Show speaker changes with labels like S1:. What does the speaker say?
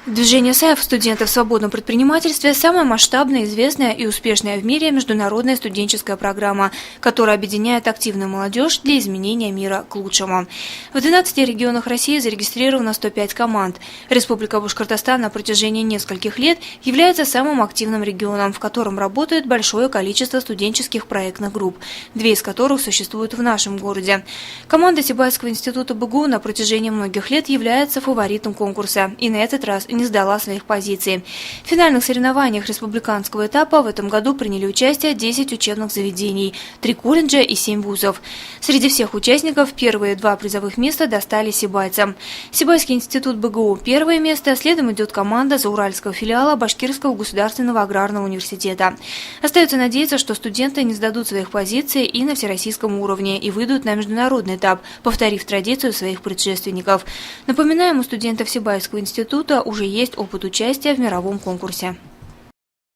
S1: Движение САЕФ студентов в свободном предпринимательстве – самая масштабная, известная и успешная в мире международная студенческая программа, которая объединяет активную молодежь для изменения мира к лучшему. В 12 регионах России зарегистрировано 105 команд. Республика Башкортостан на протяжении нескольких лет является самым активным регионом, в котором работает большое количество студенческих проектных групп, 2 из которых существуют в нашем городе. Команда Сибайского института БГУ на протяжении многих лет является фаворитом конкурса и на этот раз не сдала своих позиций. В финальных соревнованиях республиканского этапа в этом году приняли участие 10 учебных заведений, 3 колледжа и 7 вузов. Среди всех участников первые 2 призовых места достались сибайцам. Сибайский институт БГУ – первое место, следом идет команда зауральского филиала Башкирского государственного аграрного университета. Остается надеяться, что студенты не сдадут своих позиций и на всероссийском уровне и выйдут на международный этап, повторив традицию своих предшественников. Напоминаем, у студентов Сибайского института уже есть опыт участия в мировом конкурсе.